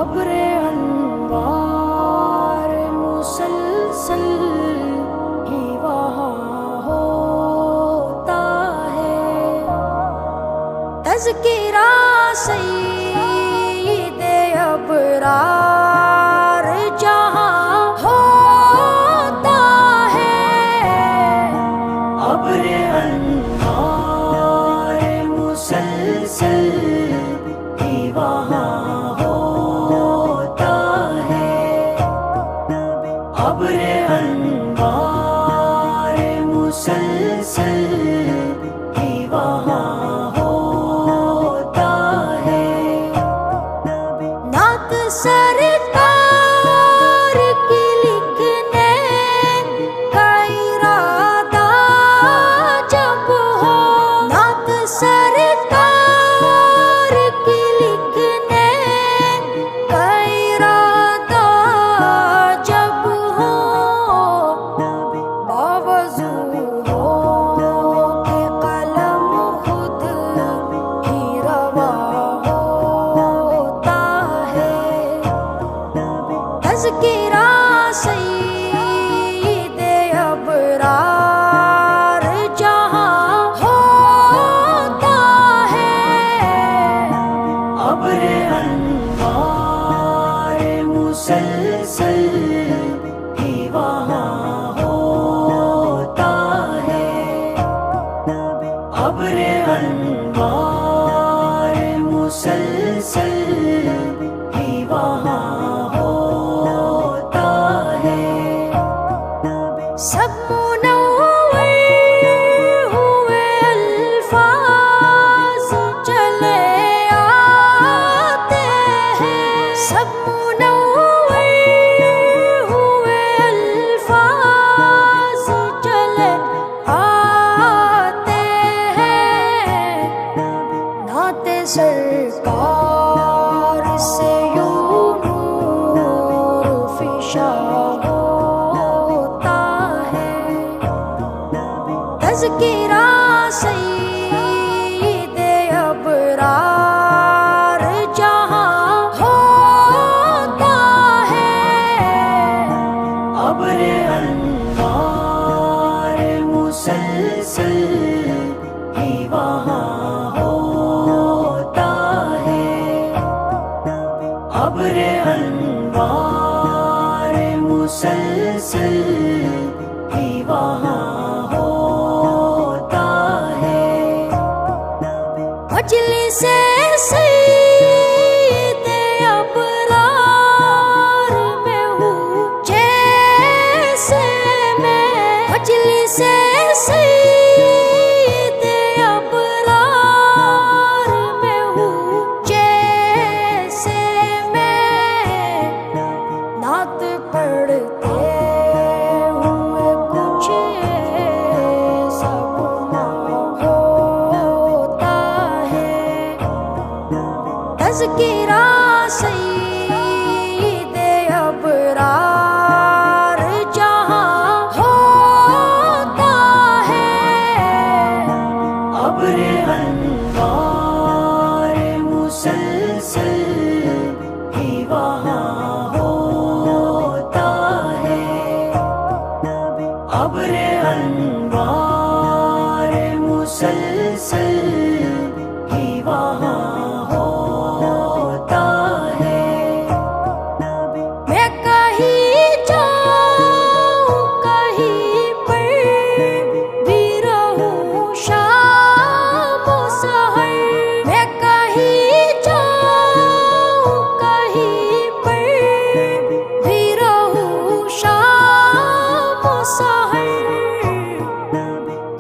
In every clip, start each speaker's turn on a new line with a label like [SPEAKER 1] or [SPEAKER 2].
[SPEAKER 1] ابر انوار مسلسل ہی وہاں ہوتا ہے، تذکرہ سید ابرار جہاں ہوتا ہے، ابر انوار مسلسل ہی وہاں ہوتا ہے، ابر انوار مسلسل ہی وہاں ہوتا ہے، نعت سرکار کی لکھنے کا ارادہ جب ہو، نعت سرکار کی لکھنے کا ارادہ جب ہو، باوضو ہو کہ قلم خود ہی روا ہوتا ہے، تذکرہ سید ابرار جہاں ہوتا ہے، ابر انوار مسلسل ہی وہاں ہوتا ہے، ابر انوار مسلسل ہی وہاں ہوتا ہے، سب منور ہوئے الفاظ چلے آتے ہیں، سب منور ہوئے الفاظ چلے آتے ہیں، نعت سرکار سے یوں نور فشاں ہوتا ہے، تذکرہ سید ابرار جہاں ہوتا ہے، ابر انوار مسلسل ہی وہاں ہوتا ہے، ابر انوار مسلسل ہی وہاں ہوتا ہے، مجلس سید ابرار میں ہوں جیسے میں، مجلس سید ابرار میں ہوں جیسے میں، نعت پڑھتے ہوئے کچھ ایسا گمان ہوتا ہے، تذکرہ سید ابرار جہاں ہوتا ہے، ابر انوار مسلسل ہی وہاں ہوتا ہے، ابر انوار مسلسل ہی وہاں ہوتا ہے، میں کہیں جاؤں کہیں پر بھی رہوں شام و سحر، میں کہیں جاؤں کہیں پر بھی رہوں شام و سحر،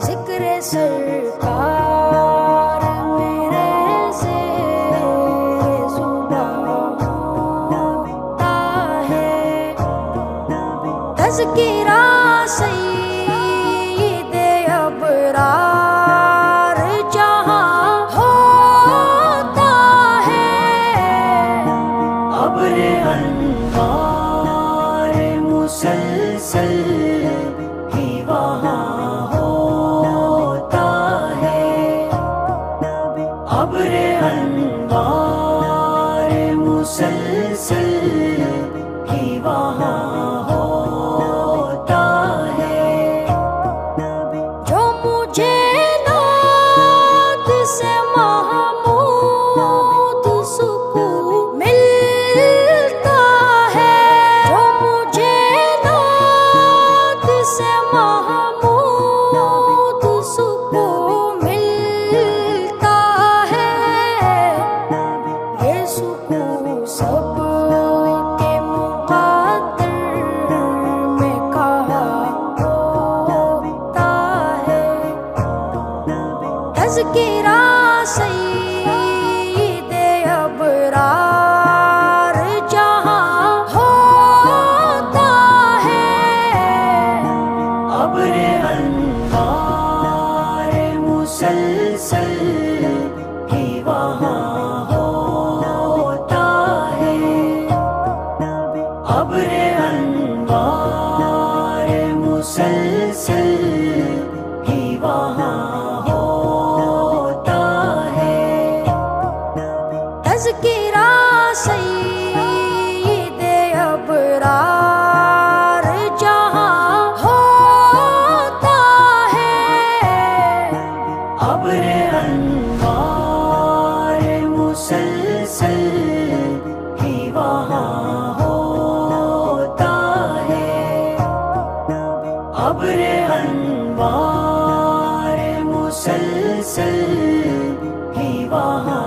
[SPEAKER 1] ذکر سرکار میرے زیر زبان ہوتا ہے، تذکرہ سید ابرار جہاں ہوتا ہے، ابر انوار مسلسل ہی وہاں ہوتا ہے، ابر انوار مسلسل تذکرہ سید ابرار جہاں ہوتا ہے، ابر انوار مسلسل ہی وہاں ہوتا ہے، ابر انوار مسلسل ہی وہاں ہوتا ہے، تذکرہ سید ابرار جہاں ہوتا ہے، ابر انوار مسلسل ہی وہاں ہوتا ہے، ابر انوار مسلسل ہی وہاں